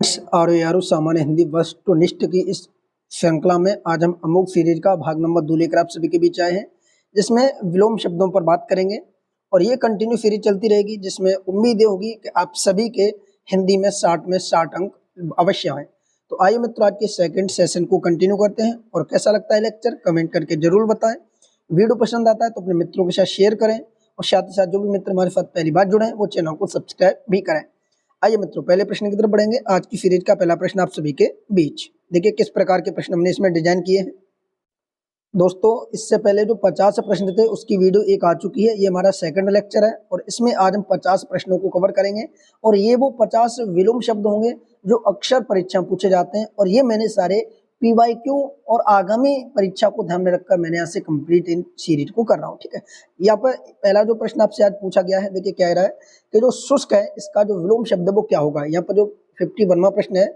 आरो यारो सामान्य हिंदी वस्तुनिष्ठ की इस श्रृंखला में आज हम अमोघ सीरीज का भाग नंबर 2 लेकर आप सभी के बीच आए हैं, जिसमें विलोम शब्दों पर बात करेंगे और ये कंटिन्यू सीरीज चलती रहेगी, जिसमें उम्मीद ये होगी कि आप सभी के हिंदी में 60 अंक अवश्य आए। तो आइए मित्रों, आज के सेकंड सेशन को कंटिन्यू करते हैं और कैसा लगता है लेक्चर कमेंट करके जरूर बताएं। वीडियो पसंद आता है तो अपने मित्रों के साथ शेयर करें और साथ ही साथ जो भी मित्र हमारे साथ पहली बार जुड़े हैं वो चैनल को सब्सक्राइब भी करें। आइए मित्रों, पहले प्रश्न की तरफ बढ़ेंगे। आज की सीरीज का पहला प्रश्न आप सभी के बीच देखिए किस प्रकार के प्रश्न हमने इसमें डिजाइन किए हैं। दोस्तों, इससे पहले जो 50 प्रश्न थे उसकी वीडियो एक आ चुकी है। ये हमारा सेकंड लेक्चर है और इसमें आज हम 50 प्रश्नों को कवर करेंगे और ये वो 50 विलोम शब्द होंगे जो अक्सर परीक्षा में पूछे जाते हैं और ये मैंने सारे PYQ और आगामी परीक्षा को ध्यान में रखकर मैंने यहाँ से कंप्लीट इन सीरीज को कर रहा हूँ। ठीक है, यहाँ पर पहला जो प्रश्न आपसे आज पूछा गया है, देखिए क्या रहा है कि जो शुष्क है इसका जो विलोम शब्द है वो क्या होगा। यहाँ पर जो 51वां प्रश्न है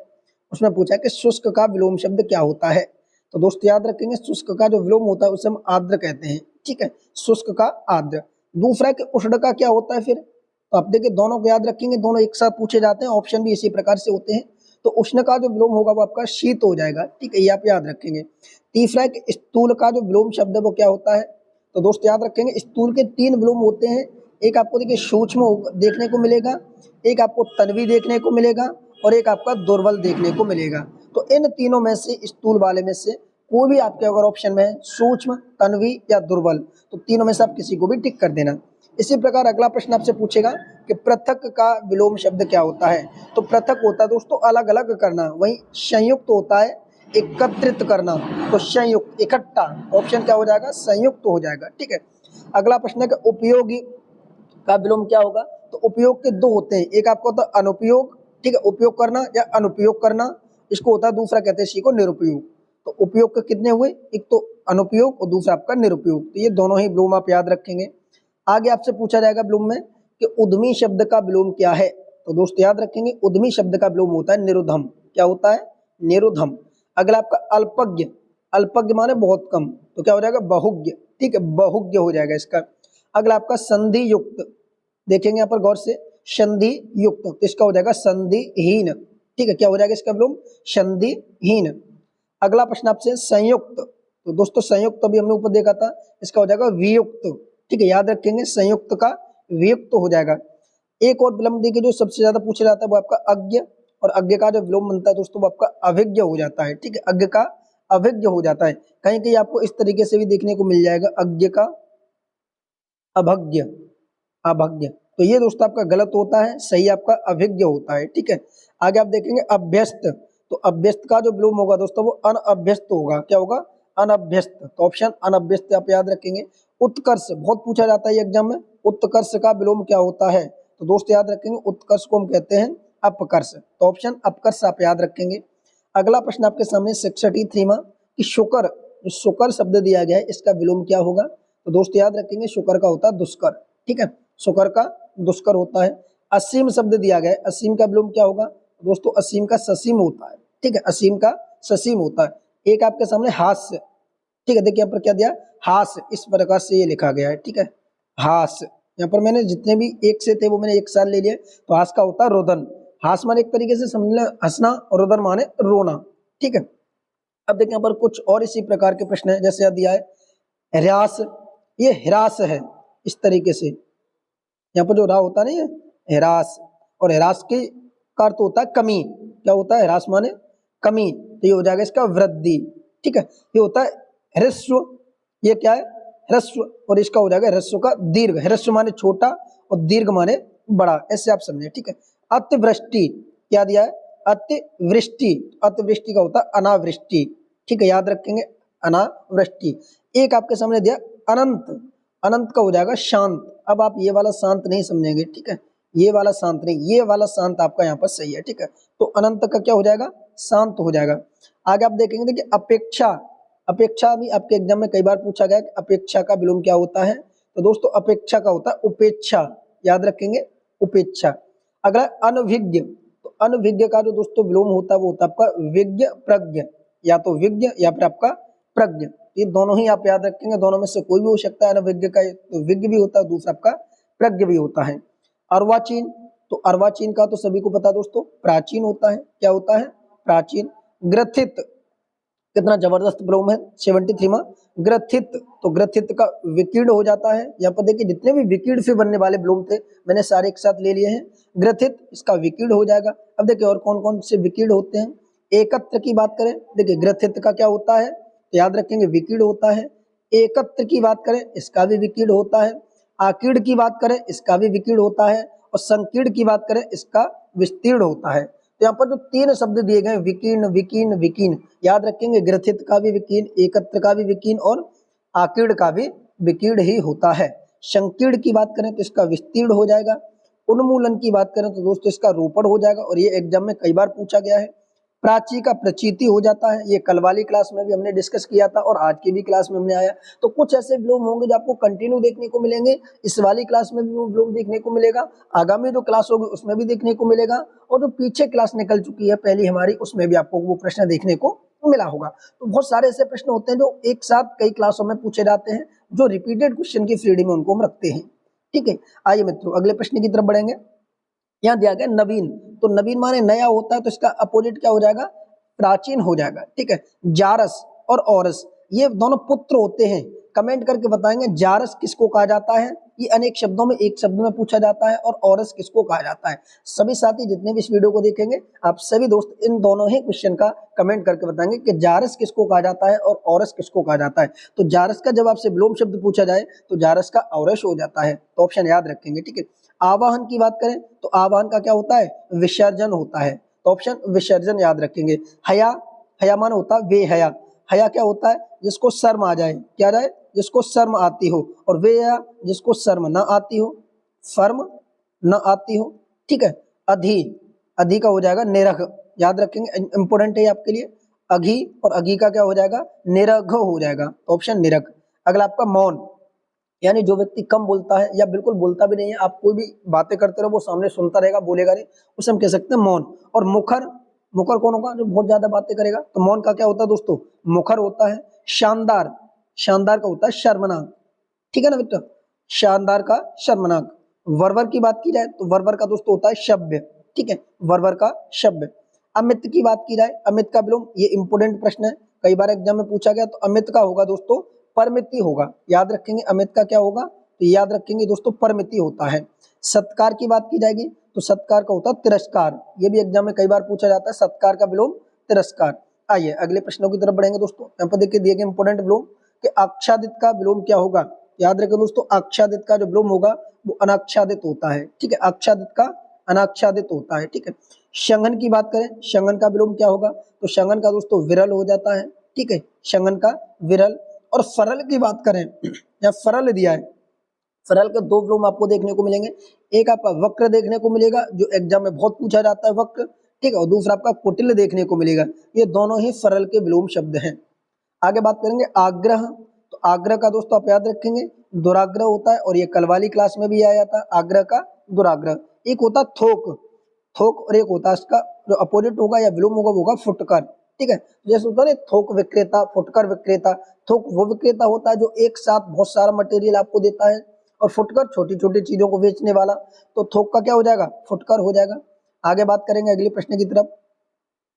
उसमें पूछा है कि शुष्क का विलोम शब्द क्या होता है। तो दोस्त याद रखेंगे, शुष्क का जो विलोम होता है उसे हम आर्द्र कहते हैं। ठीक है, शुष्क का आर्द्र। दूसरा कि उष्ण का क्या होता है फिर, तो आप देखिए दोनों को याद रखेंगे, दोनों एक साथ पूछे जाते हैं, ऑप्शन भी इसी प्रकार से होते हैं। तो उष्ण का जो विलोम होगा वो आपका शीत हो जाएगा। ठीक है, ये आप याद रखेंगे। तीसरा है कि स्थूल का जो विलोम शब्द है वो क्या होता है। तो दोस्त याद रखेंगे, स्थूल के 3 विलोम होते हैं। एक आपको देखिए सूक्ष्म देखने को मिलेगा, एक आपको तन्वी देखने को मिलेगा और एक आपका दुर्बल देखने को मिलेगा। तो इन तीनों में से, स्थूल वाले में से कोई भी आपके अगर ऑप्शन में है, सूक्ष्म, तन्वी या दुर्बल, तो तीनों में से आप किसी को भी टिक कर देना। इसी प्रकार अगला प्रश्न आपसे पूछेगा कि पृथक का विलोम शब्द क्या होता है। तो पृथक होता है दोस्तों अलग अलग करना, वहीं संयुक्त होता है एकत्रित करना। तो संयुक्त, इकट्ठा, ऑप्शन क्या हो जाएगा, संयुक्त हो जाएगा। ठीक है, अगला प्रश्न है कि उपयोगी का विलोम क्या होगा। तो उपयोग के 2 होते हैं, एक आपको होता है अनुपयोग, ठीक है, उपयोग करना या अनुपयोग करना, इसको होता है, दूसरा कहते हैं इसी को निरुपयोग। तो उपयोग के कितने हुए, एक तो अनुपयोग और दूसरा आपका निरुपयोग। तो ये दोनों ही विलोम आप याद रखेंगे। आगे आपसे पूछा जाएगा विलोम में कि उद्यमी शब्द का विलोम क्या है। तो दोस्त याद रखेंगे, उद्यमी शब्द का विलोम होता है निरुद्धम। क्या होता है, निरुद्धम। अगला आपका अल्पज्ञ, अल्पज्ञ माने बहुत कम, तो क्या हो जाएगा, बहुज्ञ। ठीक है, बहुज्ञ हो जाएगा इसका। अगला आपका संधि युक्त, देखेंगे यहाँ पर गौर से, संधि युक्त, तो इसका हो जाएगा संधिहीन। ठीक है, क्या हो जाएगा इसका विलोम, संधिहीन। अगला प्रश्न आपसे संयुक्त, तो दोस्तों संयुक्त अभी हमने ऊपर देखा था, इसका हो जाएगा वियुक्त। ठीक है, याद रखेंगे संयुक्त का वियुक्त हो जाएगा। एक और विलोम देखिए जो सबसे ज्यादा पूछा जाता है वो आपका अज्ञ, और अज्ञ का जो विलोम बनता है दोस्तों वो आपका अभिज्ञ हो जाता है। ठीक है, अज्ञ का अभिज्ञ हो जाता है। कहीं कहीं आपको इस तरीके से भी देखने को मिल जाएगा, अज्ञ का अभज्ञ, अभज्ञ। तो ये दोस्तों आपका गलत होता है, सही आपका अभिज्ञ होता है। ठीक है, आगे आप देखेंगे अभ्यस्त, तो अभ्यस्त का जो विलोम होगा दोस्तों वो अनअभ्यस्त होगा। क्या होगा, अनअभ्यस्त। तो ऑप्शन अनअभ्यस्त आप याद रखेंगे। उत्कर्ष बहुत पूछा जाता है एग्जाम में, उत्कर्ष का विलोम क्या होता है। तो दोस्त याद रखेंगे, उत्कर्ष को हम कहते हैं अपकर्ष। तो ऑप्शन अपकर्ष आप याद रखेंगे। अगला प्रश्न आपके सामने 63वां कि शुकर, जो शुकर शब्द दिया गया है इसका विलोम क्या होगा। तो दोस्त याद रखेंगे, शुकर का होता है दुष्कर। ठीक है, शुकर का दुष्कर होता है। असीम शब्द दिया गया है, असीम का विलोम क्या होगा दोस्तों, असीम का ससीम होता है। ठीक है, असीम का ससीम होता है। एक आपके सामने हास्य, ठीक है, देखिए यहाँ पर क्या दिया, हास्य, इस प्रकार से ये लिखा गया है। ठीक है, हास्य, यहाँ पर मैंने जितने भी एक से थे वो मैंने एक साथ ले लिए। तो हास का होता है रोदन, हास माने एक तरीके से समझना हंसना और रोदन माने रोना। ठीक है, अब देखिए यहाँ पर कुछ और इसी प्रकार के प्रश्न है, जैसे दिया है ह्रास, ये ह्रास है इस तरीके से, यहाँ पर जो रा होता नहीं है ह्रास, और ह्रास के का अर्थ होता है कमी। क्या होता है, ह्रास माने कमी, तो ये हो जाएगा इसका वृद्धि। ठीक है, ये होता है ह्रस्व, ये क्या है ह्रस्व, और इसका हो जाएगा ह्रस्व का दीर्घ। ह्रस्व माने छोटा और दीर्घ माने बड़ा, ऐसे आप समझे। ठीक है, अतिवृष्टि क्या दिया है, अतिवृष्टि, अतिवृष्टि का होता है अनावृष्टि। ठीक है, याद रखेंगे अनावृष्टि। एक आपके सामने दिया अनंत, अनंत का हो जाएगा शांत। अब आप ये वाला शांत नहीं समझेंगे, ठीक है, ये वाला शांत नहीं, ये वाला शांत आपका यहाँ पर सही है। ठीक है, तो अनंत का क्या हो जाएगा, शांत हो जाएगा। आगे आप देखेंगे, देखिए अपेक्षा, अपेक्षा भी आपके एग्जाम में कई बार पूछा गया कि अपेक्षा का विलोम क्या होता है। तो दोस्तों अपेक्षा का होता है उपेक्षा, याद रखेंगे उपेक्षा। अगला अनभिज्ञ, तो अनभिज्ञ का जो दोस्तों विलोम होता है वो होता है आपका विज्ञ प्रज्ञ, या तो विज्ञ या फिर आपका प्रज्ञ। ये दोनों ही आप याद रखेंगे, दोनों में से कोई भी हो सकता है। अनभिज्ञ का तो विज्ञ भी होता है, दूसरा आपका प्रज्ञ भी होता है। अर्वाचीन, तो अर्वाचीन का तो सभी को पता है दोस्तों, प्राचीन होता है। क्या होता है? प्राचीन। ग्रथित, कितना जबरदस्त विलोम है, 73 में ग्रथित। तो ग्रथित का विकीर्ण हो जाता है। यहाँ पर देखिए जितने भी विकीर्ण से बनने वाले विलोम थे मैंने सारे एक साथ ले लिए हैं। ग्रथित इसका विकीर्ण हो जाएगा। अब देखिए और कौन कौन से विकीर्ण होते हैं। एकत्र की बात करें, देखिए ग्रथित का क्या होता है, तो याद रखेंगे विकीर्ण होता है। एकत्र की बात करें, इसका भी विकीर्ण होता है। आकीर्ण की बात करें, इसका भी विकीर्ण होता है। और संकीर्ण की बात करें, इसका विस्तीर्ण होता है। तो यहाँ पर जो तीन शब्द दिए गए विकीर्ण विकीर्ण विकीर्ण, याद रखेंगे ग्रथित का भी विकीर्ण, एकत्र का भी विकीर्ण और आकीर्ण का भी विकीर्ण ही होता है। संकीर्ण की बात करें तो इसका विस्तीर्ण हो जाएगा। उन्मूलन की बात करें तो दोस्तों इसका रोपण हो जाएगा, और ये एग्जाम में कई बार पूछा गया है। प्राची का प्रचीति हो जाता है, ये कल वाली क्लास में भी हमने डिस्कस किया था और आज की भी क्लास में हमने आया। तो कुछ ऐसे विलोम होंगे जो आपको कंटिन्यू देखने को मिलेंगे, इस वाली क्लास में भी वो विलोम देखने को मिलेगा, आगामी जो क्लास होगी उसमें भी देखने को मिलेगा, और जो पीछे क्लास निकल चुकी है पहली हमारी उसमें भी आपको वो प्रश्न देखने को मिला होगा। तो बहुत सारे ऐसे प्रश्न होते हैं जो एक साथ कई क्लासों में पूछे जाते हैं, जो रिपीटेड क्वेश्चन की श्रेणी में उनको हम रखते हैं। ठीक है, आइए मित्रों अगले प्रश्न की तरफ बढ़ेंगे। यहाँ दिया गया नवीन, तो नवीन माने नया होता है, तो इसका अपोजिट क्या हो जाएगा, प्राचीन हो जाएगा। ठीक है, जारस और औरस ये दोनों पुत्र होते हैं। कमेंट करके बताएंगे जारस किसको कहा जाता है, ये अनेक शब्दों में एक शब्द में पूछा जाता है, और औरस किसको कहा जाता है। सभी साथी जितने भी इस वीडियो को देखेंगे आप सभी दोस्त इन दोनों ही क्वेश्चन का कमेंट करके बताएंगे कि जारस किसको कहा जाता है और औरस किसको कहा जाता है। तो जारस का जब आपसे विलोम शब्द पूछा जाए तो जारस का औरस हो जाता है, तो ऑप्शन याद रखेंगे। ठीक है, आवाहन की बात करें तो आवाहन का क्या होता है, विसर्जन होता है, तो ऑप्शन विसर्जन याद रखेंगे। हया, हया मान होता है वे हया, हया क्या होता है, जिसको शर्म आ जाए, क्या जाए, जिसको शर्म आती हो, और वे हया जिसको शर्म ना आती हो, शर्म न आती हो। ठीक है, अधि, अधि का हो जाएगा निरघ, याद रखेंगे इंपोर्टेंट है आपके लिए। अघि और अघि का क्या हो जाएगा, निरघ हो जाएगा, ऑप्शन निरघ। अगला आपका मौन, यानी जो व्यक्ति कम बोलता है या बिल्कुल बोलता भी नहीं है, आप कोई भी बातें करते रहो वो सामने सुनता रहेगा बोलेगा नहीं, उसे हम कह सकते हैं मौन। और मुखर, मुखर कौन होगा, जो बहुत ज्यादा बातें करेगा, तो मौन का क्या होता है दोस्तों, मुखर होता है। शानदार, शानदार का होता है शर्मनाक। ठीक है ना बेटा, शानदार का शर्मनाक। वर्वर की बात की जाए तो वर्वर का दोस्तों होता है शब्द। ठीक है, वर्वर का शब्द। अमित की बात की जाए, अमित का विलोम, ये इंपोर्टेंट प्रश्न है, कई बार एग्जाम में पूछा गया, तो अमित का होगा दोस्तों परमिति होगा, याद रखेंगे अमित का क्या होगा, तो याद रखेंगे दोस्तों परमिति होता है। सत्कार की बात की जाएगी तो सत्कार का होता है तिरस्कार, ये भी एग्जाम में कई बार पूछा जाता है, सत्कार का विलोम तिरस्कार। आइए अगले प्रश्नों की तरफ बढ़ेंगे दोस्तों। यहाँ पर देखिए दिए गए इंपोर्टेंट विलोम कि आच्छादित का विलोम क्या होगा, याद रखें दोस्तों आच्छादित का जो विलोम होगा वो अनाच्छादित होता है। ठीक है, आच्छादित का अनाच्छादित होता है। ठीक है, शंगन की बात करें, शंगन का विलोम क्या होगा, तो शंगन का दोस्तों विरल हो जाता है। ठीक है, शंगन का विरल। और फरल की बात करें, या फरल दिया है, फरल के दो विलोम आपको देखने को मिलेंगे, एक आपका वक्र देखने को मिलेगा जो एग्जाम में बहुत पूछा जाता है वक्र, ठीक है, और दूसरा आपका कुटिल देखने को मिलेगा। ये दोनों ही फरल के विलोम शब्द हैं। आगे बात करेंगे आग्रह, तो आग्रह का दोस्तों आप याद रखेंगे दुराग्रह होता है, और ये कल वाली क्लास में भी आया था आग्रह का दुराग्रह। एक होता थोक, थोक, और एक होता है इसका जो अपोजिट होगा या विलोम होगा वो होगा फुटकर। ठीक है, जैसे होता है थोक विक्रेता, फुटकर विक्रेता। थोक वो विक्रेता होता है जो एक साथ बहुत सारा मटेरियल आपको देता है, और फुटकर छोटी छोटी चीजों को बेचने वाला, तो थोक का क्या हो जाएगा, फुटकर हो जाएगा। आगे बात करेंगे अगले प्रश्न की तरफ।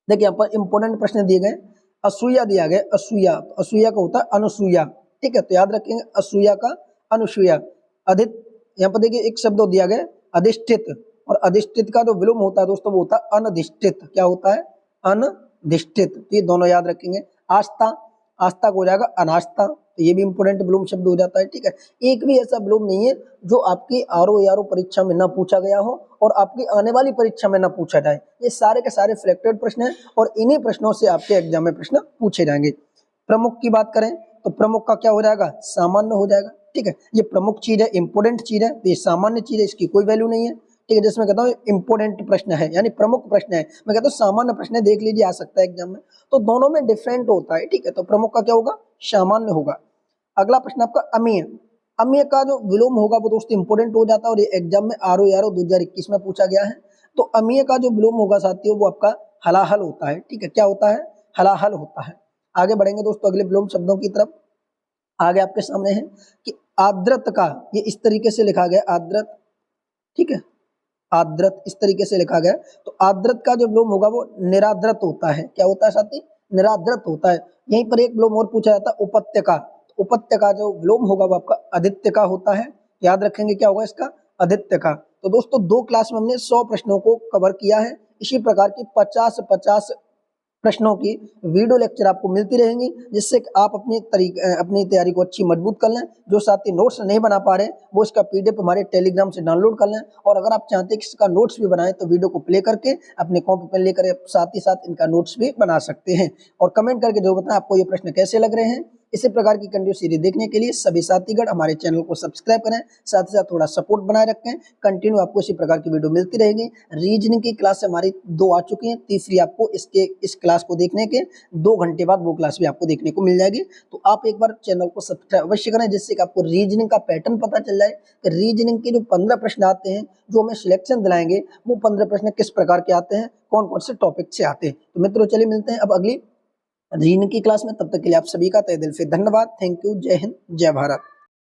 देखिए यहाँ पर इंपोर्टेंट प्रश्न दिए गए, असूया दिया गया, असूया, तो असूया का होता है अनुसूया। ठीक है, तो याद रखेंगे असूया का अनुसूया। अधित, यहाँ पर देखिए एक शब्द दिया गया अधिष्ठित, और अधिष्ठित का जो विलोम होता है दोस्तों वो होता है अनधिष्ठित, क्या होता है, अनधिष्ठित। तो ये दोनों याद रखेंगे। आस्था, आस्था को हो जाएगा अनास्था, तो ये भी इंपोर्टेंट विलोम शब्द हो जाता है। ठीक है, एक भी ऐसा विलोम नहीं है जो आपकी आरओ परीक्षा में ना पूछा गया हो और आपकी आने वाली परीक्षा में ना पूछा जाए, ये सारे के सारे सिलेक्टेड प्रश्न हैं, और इन्हीं प्रश्नों से आपके एग्जाम में प्रश्न पूछे जाएंगे। प्रमुख की बात करें तो प्रमुख का क्या हो जाएगा, सामान्य हो जाएगा। ठीक है, ये प्रमुख चीज है, इंपोर्टेंट चीज है, तो ये सामान्य चीज है, इसकी कोई वैल्यू नहीं है। ठीक है, जिसमें कहता हूँ इंपोर्टेंट प्रश्न है यानी प्रमुख प्रश्न है, मैं कहता हूँ सामान्य प्रश्न है, देख लीजिए आ सकता है एग्जाम में, तो दोनों में डिफरेंट होता है। ठीक है, तो प्रमुख का क्या होगा, सामान्य होगा। अगला प्रश्न आपका अमीय, अमीय का जो विलोम होगा वो दोस्तों इंपोर्टेंट हो जाता है, और ये एग्जाम में आरओ 2021 में पूछा गया है। तो अमीय का जो विलोम होगा साथियों वो आपका हलाहल होता है। ठीक है, क्या होता है, हलाहल होता है। आगे बढ़ेंगे दोस्तों अगले विलोम शब्दों की तरफ। आगे आपके सामने है कि आद्रत का, ये इस तरीके से लिखा गया आद्रत। ठीक है, आर्द्रत, इस तरीके से लिखा गया है। तो आर्द्रत का जो विलोम होगा वो निरार्द्रत होता है। क्या होता है साथी? निरार्द्रत होता है। यहीं पर एक विलोम और पूछा जाता है उपत्यका। उपत्यका जो विलोम होगा वो आपका आदित्य का होता है। याद रखेंगे क्या होगा इसका? आदित्य का। तो दोस्तों 2 क्लास में हमने 100 प्रश्नों को कवर किया है। इसी प्रकार की 50-50 प्रश्नों की वीडियो लेक्चर आपको मिलती रहेंगी, जिससे कि आप अपनी तैयारी को अच्छी मजबूत कर लें। जो साथी नोट्स नहीं बना पा रहे हैं वो इसका पीडीएफ हमारे टेलीग्राम से डाउनलोड कर लें। और अगर आप चाहते हैं कि इसका नोट्स भी बनाएं तो वीडियो को प्ले करके अपने कॉपी पेन लेकर साथ ही साथ इनका नोट्स भी बना सकते हैं। और कमेंट करके जो बताएं आपको ये प्रश्न कैसे लग रहे हैं। इसी प्रकार की कंटिन्यू सीरीज देखने के लिए सभी साथीगण हमारे चैनल को सब्सक्राइब करें, साथ ही साथ थोड़ा सपोर्ट बनाए रखें। कंटिन्यू आपको इसी प्रकार की वीडियो मिलती रहेगी। रीजनिंग की क्लास हमारी 2 आ चुकी हैं, तीसरी आपको इस क्लास को देखने के 2 घंटे बाद वो क्लास भी आपको देखने को मिल जाएगी। तो आप एक बार चैनल को सब्सक्राइब अवश्य करें, जिससे कि आपको रीजनिंग का पैटर्न पता चल जाए कि रीजनिंग के जो 15 प्रश्न आते हैं, जो हमें सिलेक्शन दिलाएंगे, वो 15 प्रश्न किस प्रकार के आते हैं, कौन कौन से टॉपिक से आते हैं। तो मित्रों चलिए मिलते हैं अब अगली रीजनिंग की क्लास में। तब तक के लिए आप सभी का तहे दिल से धन्यवाद। Thank you. जय हिंद, जय भारत।